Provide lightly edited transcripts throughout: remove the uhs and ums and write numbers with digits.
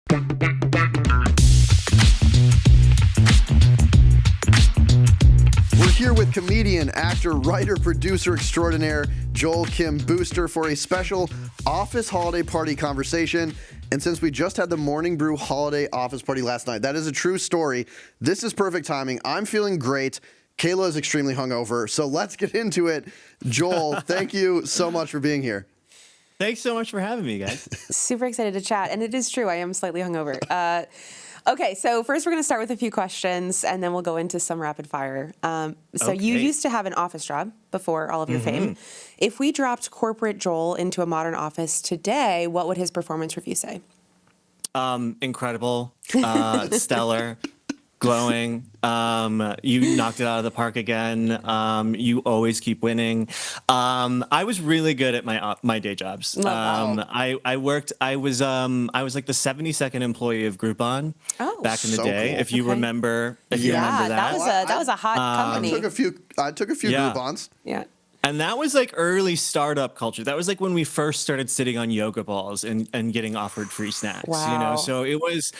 We're here with comedian, actor, writer, producer extraordinaire Joel Kim Booster for a special office holiday party conversation. And since we just had the Morning Brew holiday office party last night, that is a true story. This is perfect timing. I'm feeling great. Kaila is extremely hungover. So let's get into it. Joel, thank you so much for being here. Thanks so much for having me, guys. Super excited to chat. And it is true, I am slightly hungover. Okay, so first we're going to start with a few questions, and then we'll go into some rapid fire. You used to have an office job before all of your fame. If we dropped corporate Joel into a modern office today, what would his performance review say? Incredible, stellar, glowing. You knocked it out of the park again. You always keep winning. I was really good at my day jobs. Wow. I was like the 72nd employee of Groupon back in the day. Cool. If you remember, that was a hot company. I took a few Groupons. Yeah. And that was like early startup culture. That was like when we first started sitting on yoga balls and getting offered free snacks. Wow. You know, so it was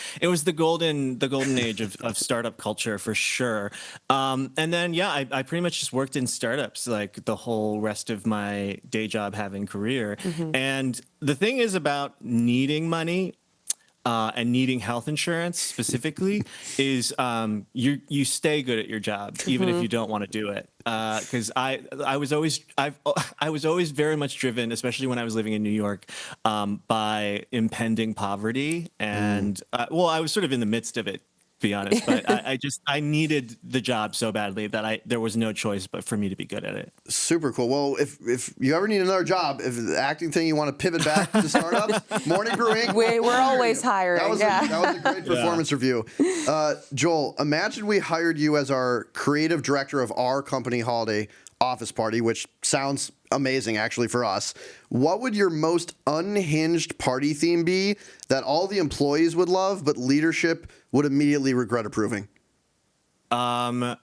the golden age of startup culture for sure. And then I pretty much just worked in startups like the whole rest of my day job having career. And the thing is about needing money. And needing health insurance specifically is you stay good at your job even if you don't want to do it. Because I was always very much driven, especially when I was living in New York, by impending poverty, and I was sort of in the midst of it, to be honest. But I needed the job so badly that there was no choice but for me to be good at it. Super cool. Well, if you ever need another job, if the acting thing you want to pivot back to startups, Morning Brewing. We're always hiring. That was a great performance review. Joel, imagine we hired you as our creative director of our company holiday office party, which sounds amazing actually for us. What would your most unhinged party theme be that all the employees would love, but leadership would immediately regret approving? I'm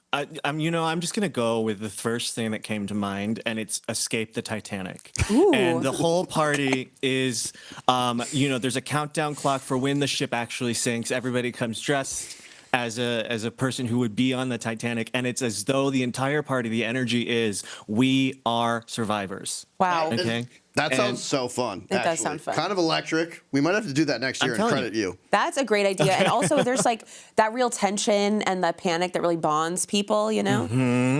just gonna go with the first thing that came to mind, and it's Escape the Titanic. Ooh. And the whole party is, there's a countdown clock for when the ship actually sinks. Everybody comes dressed as a person who would be on the Titanic, and it's as though the entire party, the energy is, we are survivors. Wow. Okay. That sounds so fun. It does sound fun. Kind of electric. We might have to do that next year and credit you. That's a great idea. And also there's like that real tension and the panic that really bonds people, you know?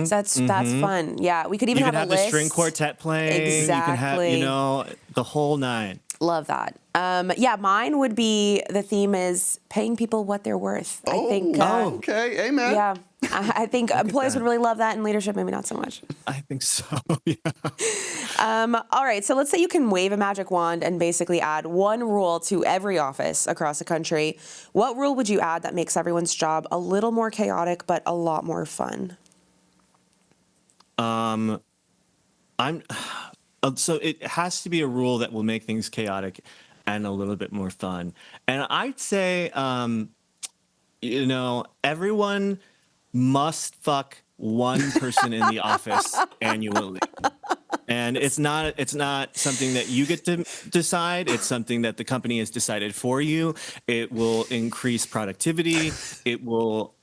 So that's fun. Yeah. We could even have a list. The string quartet playing. Exactly. You can have, the whole nine. Love that. Mine would be, the theme is paying people what they're worth. I think. Okay. Amen. Yeah. I think employees would really love that, and leadership maybe not so much. I think so. Yeah. All right. So let's say you can wave a magic wand and basically add one rule to every office across the country. What rule would you add that makes everyone's job a little more chaotic but a lot more fun? So it has to be a rule that will make things chaotic and a little bit more fun. And I'd say, everyone must fuck one person in the office annually. And it's not something that you get to decide. It's something that the company has decided for you. It will increase productivity. It will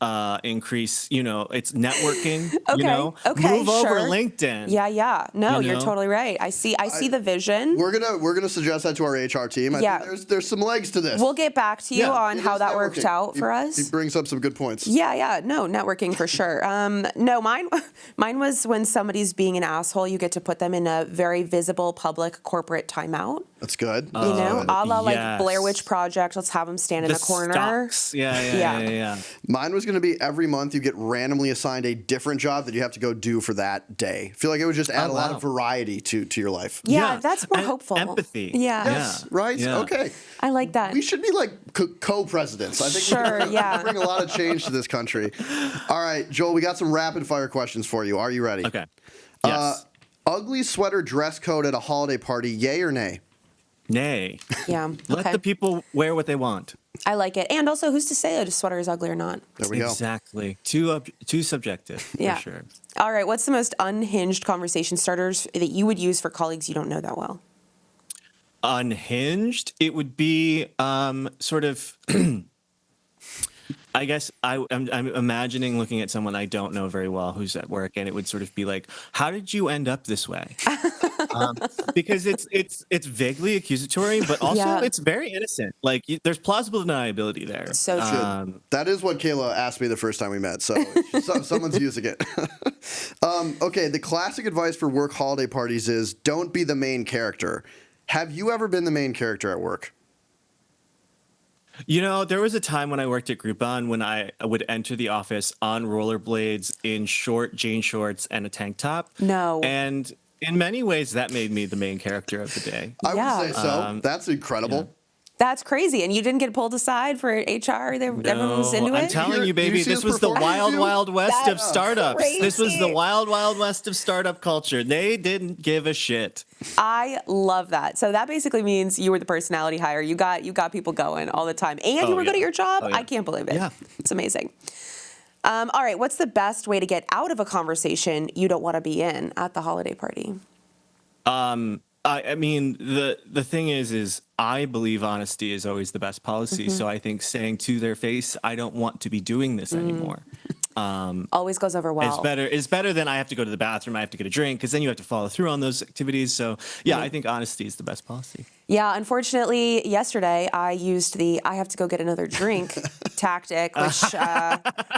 increase, it's networking. Okay. Move over LinkedIn. Yeah. No, you're totally right. I see the vision. We're gonna suggest that to our HR team. I think there's some legs to this. We'll get back to you on how that worked out for us. He brings up some good points. Yeah. No, networking for sure. No, mine was when somebody's being an asshole, you get to put them in a very visible public corporate timeout. That's good. A la like Blair Witch Project. Let's have them stand in a corner. Stocks. Yeah. Mine was going to be every month you get randomly assigned a different job that you have to go do for that day. I feel like it would just add a lot of variety to your life. Yeah, that's more hopeful. Empathy. Yeah. Yes, right? Yeah. Okay. I like that. We should be like co-presidents. I think we can bring a lot of change to this country. All right, Joel, we got some rapid fire questions for you. Are you ready? Okay. Yes. Ugly sweater dress code at a holiday party, yay or nay? Nay. Yeah. Let the people wear what they want. I like it. And also, who's to say a sweater is ugly or not? There we go. Exactly. Too subjective, for sure. All right. What's the most unhinged conversation starters that you would use for colleagues you don't know that well? unhinged, it would be sort of. I guess I'm imagining looking at someone I don't know very well who's at work, and it would sort of be like, "How did you end up this way?" Because it's vaguely accusatory, but also it's very innocent. Like there's plausible deniability there. So true. That is what Kayla asked me the first time we met. So someone's using it. Okay, the classic advice for work holiday parties is don't be the main character. Have you ever been the main character at work? You know, there was a time when I worked at Groupon when I would enter the office on rollerblades in short jean shorts and a tank top. No. And in many ways, that made me the main character of the day. I would say so. That's incredible. Yeah. That's crazy. And you didn't get pulled aside for HR? Everyone was into it? I'm telling you, baby, see this his was the performance? wild west of That's startups. This was the crazy. wild west of startup culture. They didn't give a shit. I love that. So that basically means you were the personality hire. You got people going all the time. And you were good at your job? Oh, yeah. I can't believe it. Yeah. It's amazing. All right. What's the best way to get out of a conversation you don't want to be in at the holiday party? I mean, the thing is I believe honesty is always the best policy. So I think saying to their face, I don't want to be doing this anymore. Always goes over well. It's better than I have to go to the bathroom, I have to get a drink, because then you have to follow through on those activities. So yeah, I think honesty is the best policy. Yeah, unfortunately, yesterday I used the I have to go get another drink tactic, which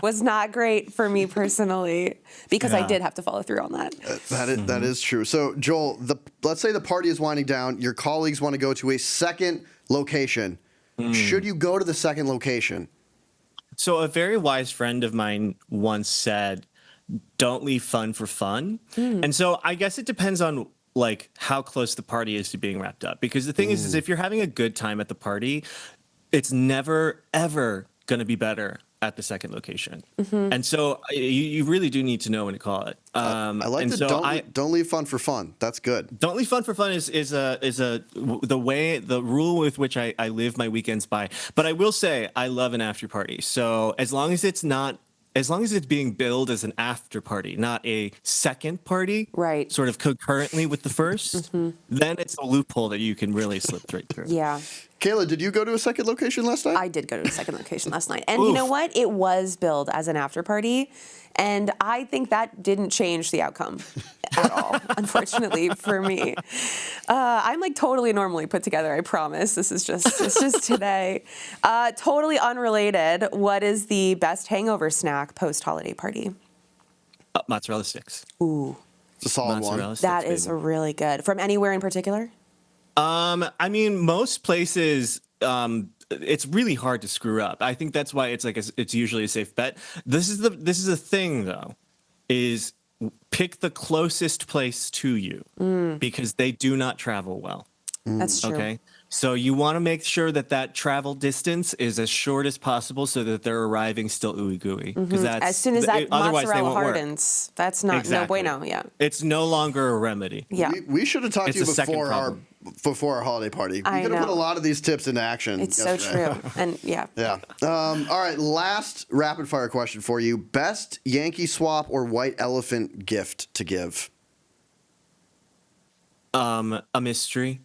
was not great for me personally, because I did have to follow through on that. That is true. So, Joel, let's say the party is winding down. Your colleagues want to go to a second location. Should you go to the second location? So a very wise friend of mine once said, don't leave fun for fun. And so I guess it depends on like how close the party is to being wrapped up. Because the thing is if you're having a good time at the party, it's never, ever going to be better at the second location. And so you really do need to know when to call it. I like and that. So Don't leave fun for fun. That's good. Don't leave fun for fun is the rule with which I live my weekends by. But I will say I love an after party. So as long as it's being billed as an after party, not a second party, Right. sort of concurrently with the first, then it's a loophole that you can really slip right through. Yeah. Kayla, did you go to a second location last night? I did go to a second location last night. And you know what? It was billed as an after party. And I think that didn't change the outcome at all, unfortunately, for me. I'm like totally normally put together, I promise. It's just today. Totally unrelated. What is the best hangover snack post-holiday party? Mozzarella sticks. Ooh. It's a solid Mozzarella one. sticks, That is baby. really good. From anywhere in particular? I mean, most places, it's really hard to screw up. I think that's why it's usually a safe bet. This is the thing though, is pick the closest place to you because they do not travel well. That's true. Okay. So you want to make sure that travel distance is as short as possible so that they're arriving still ooey gooey. Because As soon as that otherwise they mozzarella won't work. hardens, that's not Exactly. no bueno. Yeah. It's no longer a remedy. Yeah. We should have talked to you It's a second before our holiday party. We I could have put know. a lot of these tips into action. It's yesterday. so true. And yeah. Yeah. All right. Last rapid fire question for you: best Yankee swap or white elephant gift to give? A mystery.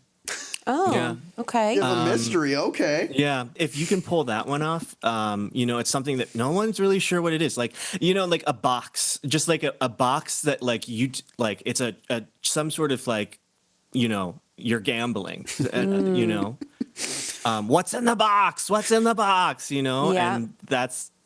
Oh, Yeah. okay. Give a mystery. Okay. Yeah, if you can pull that one off, it's something that no one's really sure what it is. Like, like a box, just like a box that like it's a some sort of like, you're gambling, what's in the box? What's in the box? Yeah.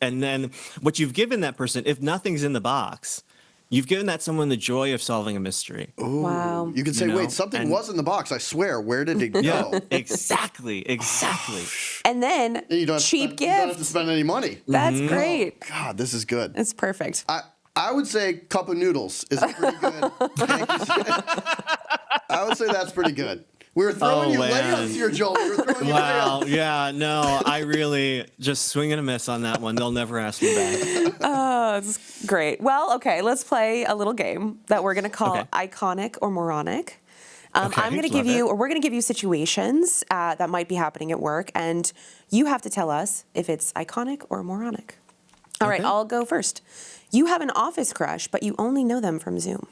And then what you've given that person, if nothing's in the box, you've given that someone the joy of solving a mystery. Ooh. Wow. You could say, wait, something was in the box. I swear. Where did it go? Yeah, exactly. And then You don't cheap spend, you don't have to gifts. spend any money. That's great. God, this is good. It's perfect. I would say Cup of Noodles is a pretty good. I would say that's pretty good. We were throwing you layups here, Joel. We were throwing you Wow. layups. Yeah. No, I really just swing and a miss on that one. They'll never ask me back. Oh, it's great. Well, okay, let's play a little game that we're going to call Okay. Iconic or Moronic. Okay, I'm going to love give you, it. or we're going to give you situations that might be happening at work, and you have to tell us if it's iconic or moronic. All right, Okay. I'll go first. You have an office crush, but you only know them from Zoom.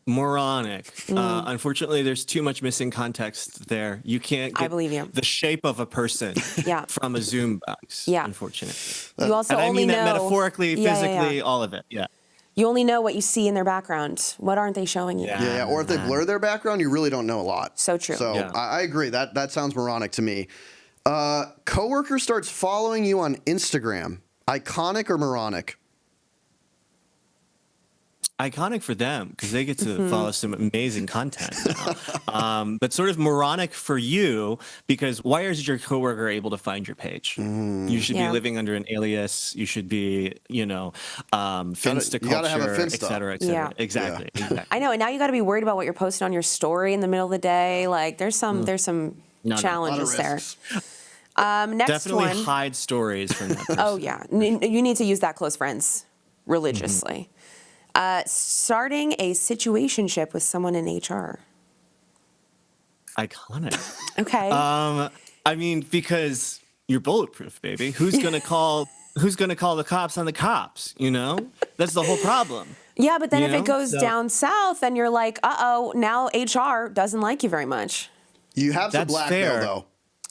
Moronic. Unfortunately, there's too much missing context there. You can't I get believe you. the shape of a person Yeah. from a Zoom box, Yeah. unfortunately. You also And I only mean know that metaphorically, Yeah, yeah, physically, yeah. all of it. Yeah. You only know what you see in their background. What aren't they showing you? Yeah, or if they blur their background, you really don't know a lot. So true. So Yeah. I agree. That sounds moronic to me. Coworker starts following you on Instagram. Iconic or moronic? Iconic for them because they get to follow some amazing content now. But sort of moronic for you because why is your coworker able to find your page? You should be living under an alias. You should be, Finsta you gotta have a culture, Finsta. et cetera, et cetera. Yeah. Exactly. I know, and now you got to be worried about what you're posting on your story in the middle of the day. Like, there's some No. challenges there. risks. Next Definitely one. hide stories from that person. Oh yeah, you need to use that close friends religiously. Starting a situationship with someone in HR. Iconic. Okay. I mean, because you're bulletproof, baby. Who's gonna call the cops on the cops? That's the whole problem. Yeah, but then You if it know? goes So- down south, then you're like, uh-oh, now HR doesn't like you very much. You have some That's blackmail fair. though.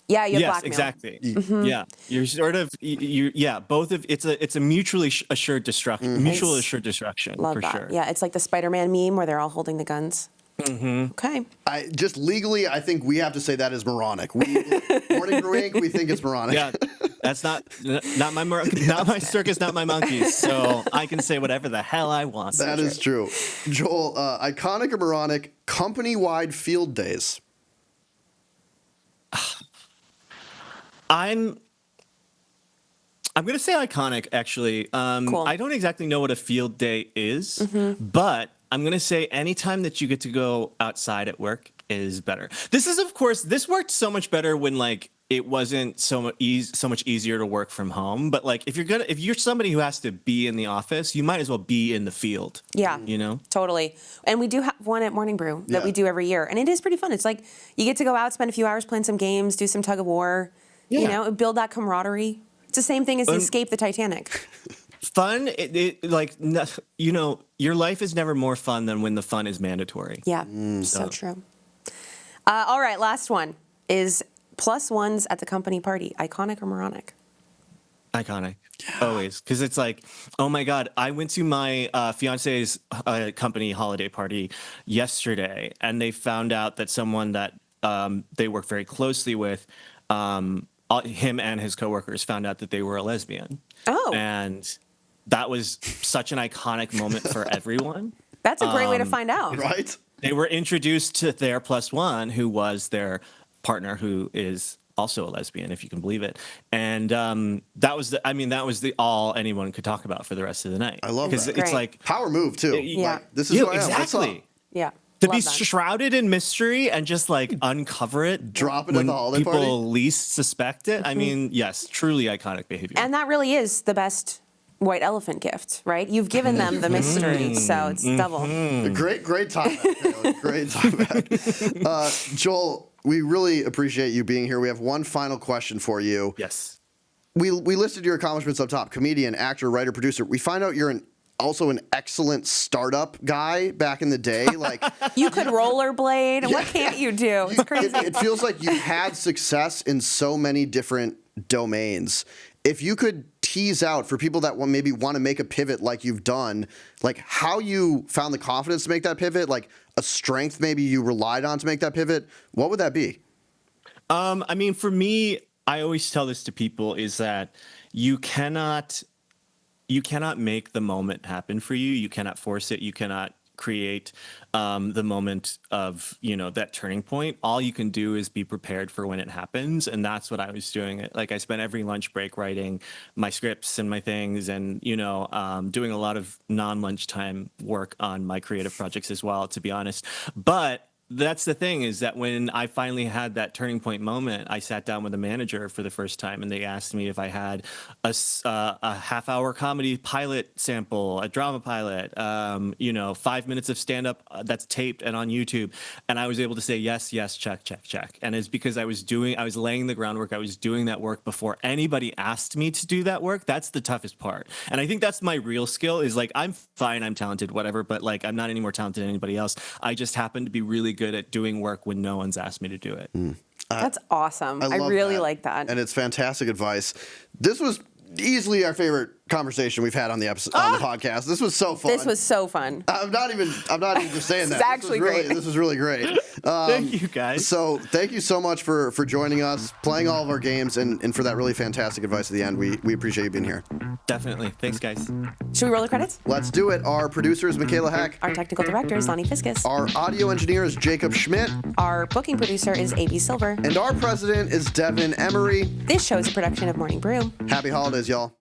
Yeah, you have Yes, blackmail. exactly. Yeah, you're sort of both of it's a mutually assured destruction, mutual assured destruction Love for that. sure. Yeah, it's like the Spider-Man meme where they're all holding the guns. Okay. I just legally, I think we have to say that is moronic. Morning Brew Inc. We think it's moronic. Yeah, that's not my circus, not my monkeys. So I can say whatever the hell I want. That is true. Joel, iconic or moronic company-wide field days? I'm gonna say iconic actually. Cool. I don't exactly know what a field day is, but I'm gonna say anytime that you get to go outside at work is better. This worked so much better when it wasn't so much easier to work from home. But if you're somebody who has to be in the office, you might as well be in the field. Yeah. Totally. And we do have one at Morning Brew that we do every year. And it is pretty fun. It's like you get to go out, spend a few hours playing some games, do some tug of war, build that camaraderie. It's the same thing as Escape the Titanic. Fun, your life is never more fun than when the fun is mandatory. Yeah, so true. All right, last one is +1s at the company party. Iconic or moronic? Iconic. Always. Because it's like, oh my God, I went to my fiance's company holiday party yesterday, and they found out that someone that they work very closely with, him and his coworkers found out that they were a lesbian. Oh. And that was such an iconic moment for everyone. That's a great way to find out. Right? They were introduced to their +1, who was their partner, who is also a lesbian, if you can believe it. And that was the all anyone could talk about for the rest of the night. I love that. Because it's like Power move too. Yeah. This is who I am. What's up? exactly. Yeah. To love be that. shrouded in mystery and just uncover it, Drop it at when the holiday people party? least suspect it. I mean, yes, truly iconic behavior. And that really is the best white elephant gift, right? You've given them the mystery, so it's double. Great time back, Taylor. Great time back. Joel, we really appreciate you being here. We have one final question for you. Yes. We listed your accomplishments up top: comedian, actor, writer, producer. We find out you're also an excellent startup guy back in the day. You could rollerblade. What can't you do? It's crazy. It feels like you had success in so many different domains. If you could tease out for people that maybe want to make a pivot like you've done, how you found the confidence to make that pivot, a strength maybe you relied on to make that pivot, what would that be? I mean, for me, I always tell this to people is that you cannot make the moment happen for you. You cannot force it. You cannot create the moment of that turning point. All you can do is be prepared for when it happens, and that's what I was doing. I spent every lunch break writing my scripts and my things, and doing a lot of non-lunchtime work on my creative projects as well, to be honest. But that's the thing, is that when I finally had that turning point moment, I sat down with a manager for the first time, and they asked me if I had a half-hour comedy pilot sample, a drama pilot, 5 minutes of stand-up that's taped and on YouTube, and I was able to say yes, check. And it's because I was laying the groundwork, I was doing that work before anybody asked me to do that work. That's the toughest part, and I think that's my real skill. Is like, I'm fine, I'm talented, whatever, but like, I'm not any more talented than anybody else. I just happen to be really good at doing work when no one's asked me to do it. That's awesome. I love really that. like that. And it's fantastic advice. This was easily our favorite conversation we've had on the episode, on the podcast. This was so fun. This was so fun. I'm not even just saying that. It's actually great. This was really great. Thank you, guys. So thank you so much for joining us, playing all of our games, and for that really fantastic advice at the end. We appreciate you being here. Definitely. Thanks, guys. Should we roll the credits? Let's do it. Our producer is Michaela Heck. Our technical director is Lonnie Fiskus. Our audio engineer is Jacob Schmidt. Our booking producer is A.B. Silver. And our president is Devin Emery. This show is a production of Morning Brew. Happy holidays, y'all.